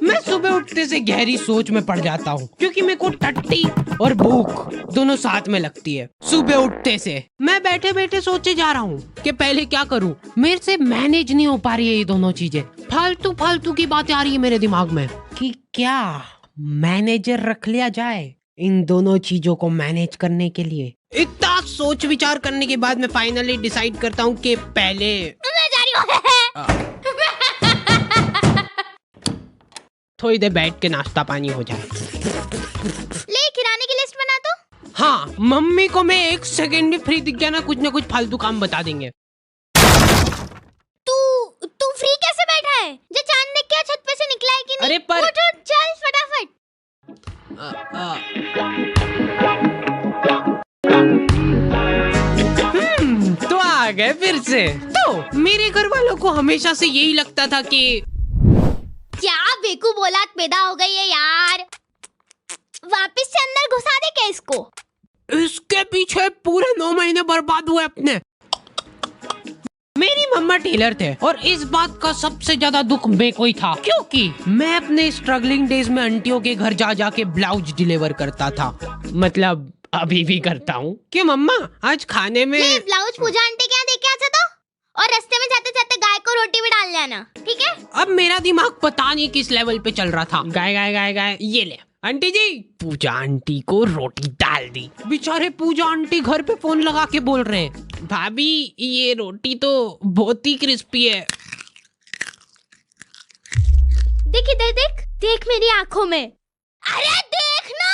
मैं सुबह उठते से गहरी सोच में पड़ जाता हूँ, क्योंकि मेरे को टट्टी और भूख दोनों साथ में लगती है। सुबह उठते से मैं बैठे बैठे सोचे जा रहा हूँ कि पहले क्या करूँ। मेरे से मैनेज नहीं हो पा रही है ये दोनों चीजें। फालतू फालतू की बातें आ रही है मेरे दिमाग में कि क्या मैनेजर रख लिया जाए इन दोनों चीजों को मैनेज करने के लिए। इतना सोच विचार करने के बाद मैं फाइनली डिसाइड करता हूँ कि पहले मैं जा रही हूँ। थोड़ी देर बैठ के नाश्ता पानी हो जाए। ले किराने की लिस्ट बना दो। हाँ, मम्मी को मैं 1 सेकंड भी फ्री दिख गया ना, कुछ फालतू काम बता देंगे। तू फ्री कैसे बैठा है? जो चांद देख के छत पे से निकला है कि नहीं? अरे पर उठ चल फटाफट। तो आ गए फिर से। तो मेरे घर वालों को हमेशा से यही लगता था कि क्या बेकूफ औलाद पैदा हो गई है यार। वापस से अंदर घुसा दे क्या इसको? इसके पीछे पूरे 9 महीने बर्बाद हुए अपने। मेरी मम्मा टेलर थे और इस बात का सबसे ज्यादा दुख मेरे को ही था, क्योंकि मैं अपने स्ट्रगलिंग डेज में आंटियों के घर जा जाके ब्लाउज डिलीवर करता था। मतलब अभी भी करता हूँ। कि मम्मा आज खाने में ब्लाउज पूजा आंटी क्या देख के आ जाता, और रास्ते में जाते जाते गाय को रोटी भी डाल लेना, ठीक है? अब मेरा दिमाग पता नहीं किस लेवल पे चल रहा था। गाय गाय गाय गाय, ये ले आंटी जी। पूजा आंटी को रोटी डाल दी। बेचारे पूजा आंटी घर पे फोन लगा के बोल रहे हैं, भाभी ये रोटी तो बहुत ही क्रिस्पी है। देख इधर देख मेरी आंखों में। अरे देख ना,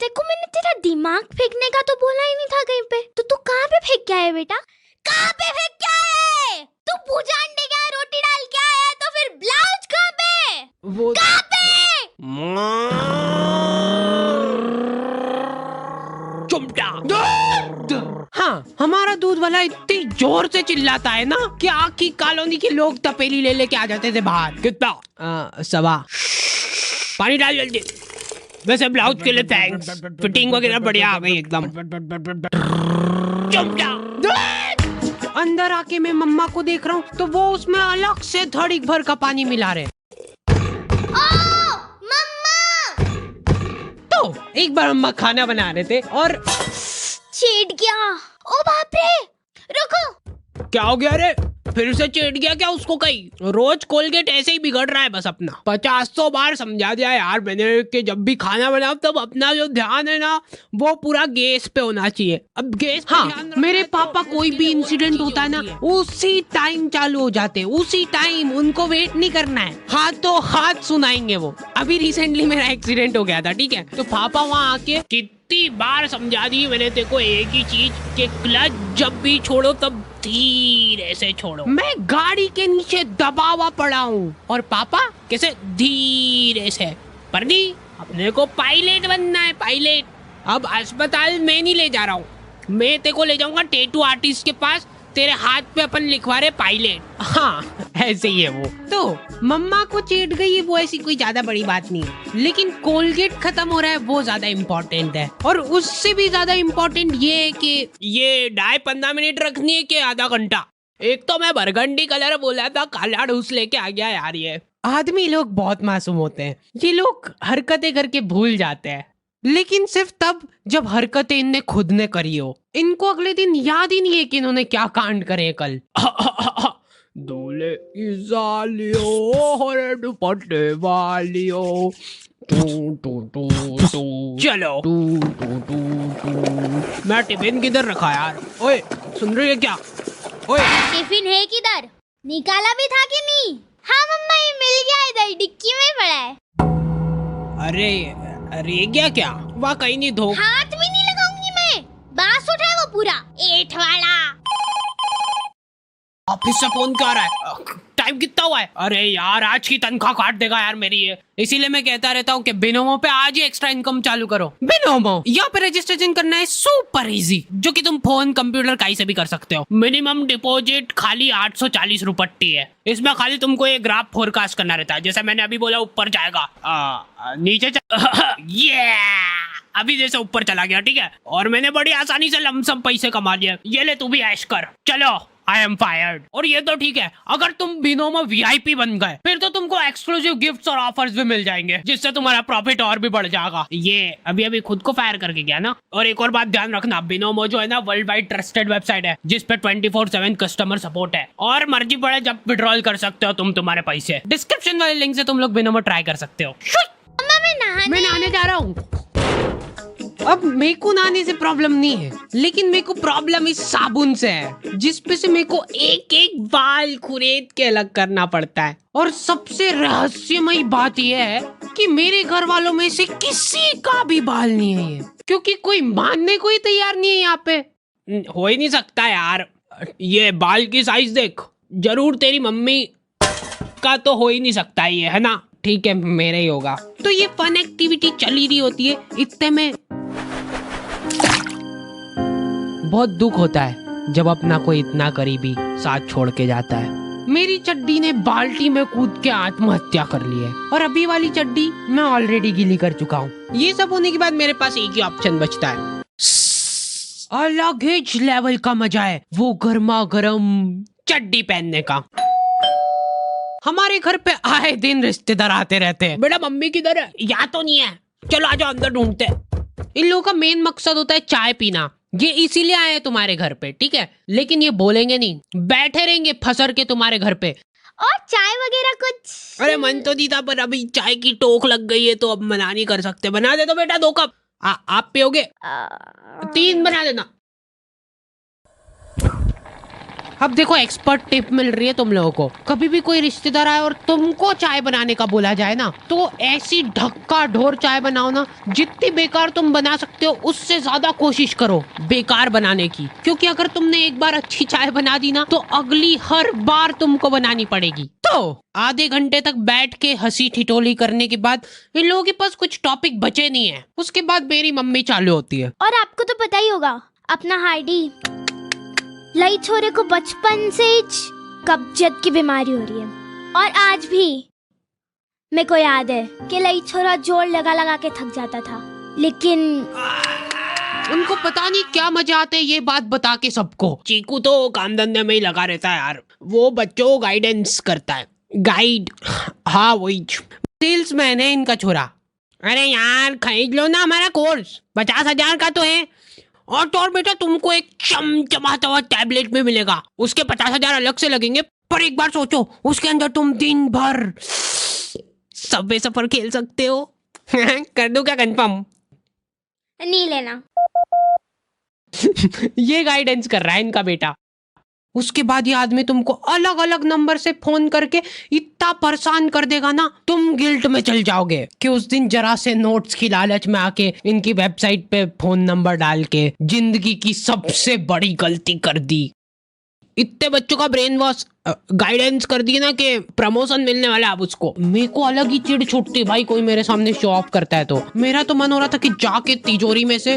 देखो मैंने तेरा दिमाग फेंकने का तो बोला ही नहीं था कहीं पे। तो तू कहाँ पे फेंक के आया बेटा? कहाँ पे फेंक के आया? तू पूजा आंटी क्या रोटी डाल के आया, तो फिर ब्लाउज कहाँ पे? वो कहाँ पे? हाँ, हमारा दूध वाला इतनी जोर से चिल्लाता है ना कि आखी कॉलोनी के लोग तपेली ले लेके आ जाते थे बाहर। कितना? 1.25। पानी डाल जल्दी। वैसे ब्लाउज के लिए थैंक्स, फिटिंग वगैरह बढ़िया आ गई एकदम। अंदर आके मैं मम्मा को देख रहा हूँ तो वो उसमें अलग से धड़ी भर का पानी मिला रहे। तो एक बार मम्मा खाना बना रहे थे और छेड़ गया। ओ बाप रे, रुको। क्या हो गया रे? फिर से चेट गया क्या उसको? कहीं रोज कोलगेट ऐसे ही बिगड़ रहा है बस अपना। 50 बार समझा दिया यार मैंने कि जब भी खाना बनाओ तब अपना जो ध्यान है ना वो पूरा गैस पे होना चाहिए। अब गैस पे हाँ, मेरे पापा कोई भी इंसिडेंट होता है ना उसी टाइम चालू हो जाते हैं, उसी टाइम। उनको वेट नहीं करना है, हाथों हाथ सुनाएंगे वो। अभी रिसेंटली मेरा एक्सीडेंट हो गया था, ठीक है? तो पापा वहाँ आके कितनी बार समझा दी मैंने तेरे को एक ही चीज कि क्लच जब भी छोड़ो तब धीरे से छोड़ो। मैं गाड़ी के नीचे दबा हुआ पड़ा हूँ और पापा कैसे धीरे से। पर नहीं, अपने को पायलट बनना है, पायलट। अब अस्पताल में नहीं ले जा रहा हूँ, मैं तेरे को ले जाऊंगा टैटू आर्टिस्ट के पास। तेरे हाथ पे अपन लिखवा रहे पायलट। हाँ ऐसे ही है वो। तो मम्मा को चेट गई वो ऐसी कोई ज्यादा बड़ी बात नहीं है, लेकिन कोलगेट खत्म हो रहा है वो ज्यादा इम्पोर्टेंट है। और उससे भी ज्यादा इम्पोर्टेंट ये है कि ये डाई 15 मिनट रखनी है कि आधा घंटा। एक तो मैं बरगंडी कलर बोला था, काला ढूस लेके आ गया यार। ये आदमी लोग बहुत मासूम होते हैं, ये लोग हरकतें करके भूल जाते हैं, लेकिन सिर्फ तब जब हरकतें इनने खुद ने करी हो। इनको अगले दिन याद ही नहीं है कि इन्होंने क्या कांड करे कल। दूल्हे की सालियों हरे दुपट्टे वालियों, चलो। मैं टिफिन किधर रखा यार? ओए सुन रही है क्या? ओए टिफिन है किधर? निकाला भी था कि नहीं? हाँ मम्मा, ये मिल गया, इधर डिक्की में पड़ा है। अरे क्या? वहाँ कहीं नहीं धो। हाथ भी नहीं लगाऊंगी मैं, बांस उठा है वो पूरा एठ वाला। ऑफिस से फोन क्या आ रहा है? टाइम कितना हुआ है? अरे यार आज की तनख्वाह काट देगा यार मेरी ये। इसीलिए मैं कहता रहता हूँ कि बिनोमो पे आज ही एक्स्ट्रा इनकम चालू करो। बिनोमो यहाँ पे रजिस्ट्रेशन करना है सुपर इजी, जो कि तुम फोन कंप्यूटर कहीं से भी कर सकते हो। मिनिमम डिपॉजिट खाली 840 रुपट्टी है। इसमें खाली तुमको एक ग्राफ फोरकास्ट करना रहता है। जैसे मैंने अभी बोला ऊपर जाएगा, नीचे ये अभी जैसे ऊपर चला गया, ठीक है? और मैंने बड़ी आसानी से लमसम पैसे कमा लिए। ये ले तू भी ऐश कर। चलो आई एम फायर्ड। और ये तो ठीक है, अगर तुम बिनोमो VIP बन गए फिर तो तुमको एक्सक्लूसिव गिफ्ट्स और ऑफर्स भी मिल जाएंगे, जिससे तुम्हारा प्रॉफिट और भी बढ़ जाएगा। ये अभी खुद को फायर करके गया ना। और एक और बात ध्यान रखना, बिनोमो जो है ना वर्ल्ड वाइड ट्रस्टेड वेबसाइट है, जिसपे 24/7 कस्टमर सपोर्ट है, और मर्जी पड़े जब विड्रॉल कर सकते हो तुम तुम्हारे पैसे। डिस्क्रिप्शन वाले लिंक से तुम लोग बिनोमो ट्राई कर सकते हो। मैं नहाने जा रहा हूँ। अब मेरे को नहाने से प्रॉब्लम नहीं है, लेकिन मेरे को प्रॉब्लम इस साबुन से है, जिसपे से मेरे को एक एक बाल खुरेद के अलग करना पड़ता है। और सबसे रहस्यमयी बात यह है कि मेरे घर वालों में से किसी का भी बाल नहीं है ये, क्योंकि कोई मानने को ही तैयार नहीं है यहाँ पे। हो ही नहीं सकता यार, ये बाल की साइज देख, जरूर तेरी मम्मी का तो हो ही नहीं सकता ये, है ना? ठीक है, मेरा ही होगा। तो ये फन एक्टिविटी चल ही रही होती है, इतने में बहुत दुख होता है जब अपना कोई इतना करीबी साथ छोड़ के जाता है। मेरी चड्डी ने बाल्टी में कूद के आत्महत्या कर ली है, और अभी वाली चड्डी मैं ऑलरेडी गीली कर चुका हूँ। ये सब होने के बाद मेरे पास एक ही ऑप्शन बचता है, अलग ही लेवल का मजा है वो गर्मा गर्म चड्डी पहनने का। हमारे घर पे आए दिन रिश्तेदार आते रहते हैं। बेटा मम्मी किधर है? या तो नहीं है, चलो आ जाओ अंदर ढूंढते हैं। इन लोगों का मेन मकसद होता है चाय पीना। ये इसीलिए आए हैं तुम्हारे घर पे, ठीक है? लेकिन ये बोलेंगे नहीं, बैठे रहेंगे फसर के तुम्हारे घर पे। और चाय वगैरह कुछ? अरे मन तो नहीं था, पर अभी चाय की टोक लग गई है तो अब मना नहीं कर सकते। बना दे तो बेटा 2 कप। आप पियोगे? 3 बना देना। अब देखो एक्सपर्ट टिप मिल रही है तुम लोगों को। कभी भी कोई रिश्तेदार आए और तुमको चाय बनाने का बोला जाए ना, तो ऐसी ढक्का ढोर चाय बनाओ ना, जितनी बेकार तुम बना सकते हो उससे ज्यादा कोशिश करो बेकार बनाने की। क्योंकि अगर तुमने एक बार अच्छी चाय बना दी ना, तो अगली हर बार तुमको बनानी पड़ेगी। तो आधे घंटे तक बैठ के हंसी ठिठोली करने के बाद इन लोगों के पास कुछ टॉपिक बचे नहीं है। उसके बाद मेरी मम्मी चालू होती है। और आपको तो पता ही होगा, अपना हार्डी लई छोरे को बचपन से ही कब्जियत की बीमारी हो रही है। और आज भी मेरे को याद है कि लई छोरा जोर लगा लगा के थक जाता था, लेकिन उनको पता नहीं क्या मजा आता है ये बात बता के सबको। चीकू तो काम धंधे में ही लगा रहता है यार, वो बच्चों को गाइडेंस करता है। गाइड, हाँ वही सेल्समैन है इनका छोरा। अरे यार खरीद लो ना हमारा कोर्स, 50,000 का तो है। और बेटा तुमको एक चमचमाता हुआ टैबलेट में मिलेगा, उसके 50,000 अलग से लगेंगे। पर एक बार सोचो, उसके अंदर तुम दिन भर सबवे सफर खेल सकते हो। कर दो क्या कंफर्म? नहीं लेना। ये गाइडेंस कर रहा है इनका बेटा। उसके बाद ये आदमी तुमको अलग अलग नंबर से फोन करके इतना परेशान कर देगा ना, तुम गिल्ट में चल जाओगे कि उस दिन जरा से नोट्स की लालच में आके इनकी वेबसाइट पे फोन नंबर डाल के जिंदगी की सबसे बड़ी गलती कर दी। इतने बच्चों का ब्रेन वॉश गाइडेंस कर दी ना कि प्रमोशन मिलने वाला अब उसको। मेरे को अलग ही चिढ़ छुटती भाई, कोई मेरे सामने शो ऑफ करता है तो। मेरा तो मन हो रहा था कि जाके तिजोरी में से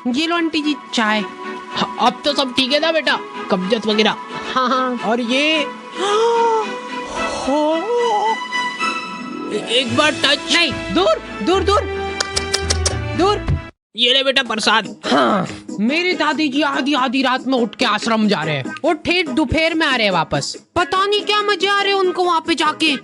ये लो आंटी जी चाय। अब तो सब ठीक है ना बेटा, कब्जियत वगैरह? हाँ। और ये एक बार टच नहीं, दूर दूर दूर दूर। ये ले बेटा प्रसाद। हाँ, मेरी दादी जी आधी रात में उठ के आश्रम जा रहे हैं और ठेठ दोपहर में आ रहे हैं वापस। पता नहीं क्या मजे आ रहे हैं उनको वहाँ पे जाके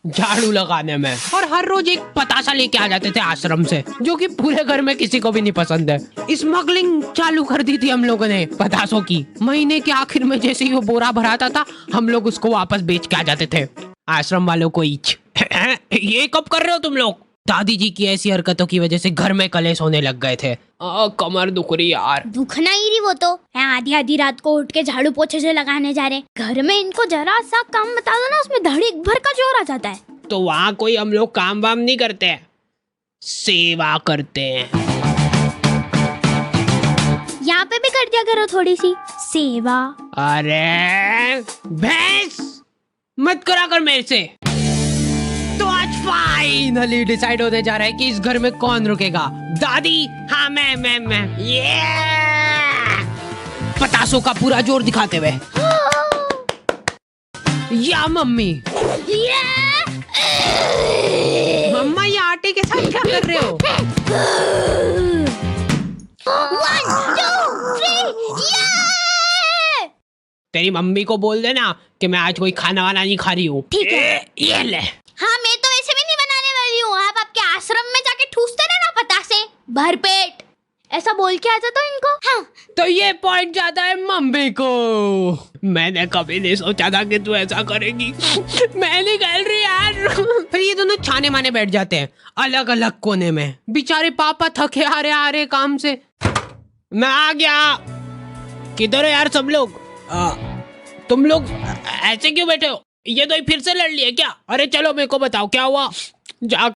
झाड़ू लगाने में। और हर रोज एक पतासा लेके आ जाते थे आश्रम से, जो कि पूरे घर में किसी को भी नहीं पसंद है। स्मगलिंग चालू कर दी थी हम लोगों ने पतासों की। महीने के आखिर में जैसे ही वो बोरा भराता था, हम लोग उसको वापस बेच के आ जाते थे आश्रम वालों को ईच। ये कब कर रहे हो तुम लोग? दादी जी की ऐसी हरकतों की वजह से घर में कलेश होने लग गए थे। कमर दुख रही यार। दुखना ही रही वो तो। आधी रात को उठ के झाड़ू पोछे से लगाने जा रहे। घर में इनको जरा सा काम बता दो ना, उसमें धड़ीक भर का जोर आ जाता है। तो वहाँ कोई हम लोग काम वाम नहीं करते हैं, सेवा करते हैं। यहाँ पे भी कर दिया करो थोड़ी सी सेवा। अरे भैंस मत करा कर मेरे से। तो आज फाइनली डिसाइड होने जा रहा है कि इस घर में कौन रुकेगा। दादी? हाँ मैं। ये पतासों का पूरा जोर दिखाते हुए। या मम्मी? मम्मा ये आटे के साथ क्या कर रहे हो? 1 2 3 ये! तेरी मम्मी को बोल देना कि मैं आज कोई खाना वाना नहीं खा रही हूँ। ठीक है। ये ले। हाँ, मैं तो वैसे भी नहीं बनाने वाली हूँ। आप आपके आश्रम में जाके ठूसते रहना पतासे, भरपेट, ऐसा बोल के आ जाता हूँ इनको। हाँ, तो ये पॉइंट जाता है मम्मी को। मैंने कभी नहीं सोचा था कि तू ऐसा करेगी। मैं नहीं खेल रही यार। फिर ये दोनों छाने माने बैठ जाते हैं अलग अलग कोने में। बेचारे पापा थके आ रहे काम से। मैं आ गया। किधर है यार सब लोग? तुम लोग ऐसे क्यों बैठे हो? ये तो फिर से लड़ लिए क्या? अरे चलो मेरे को बताओ क्या हुआ। जा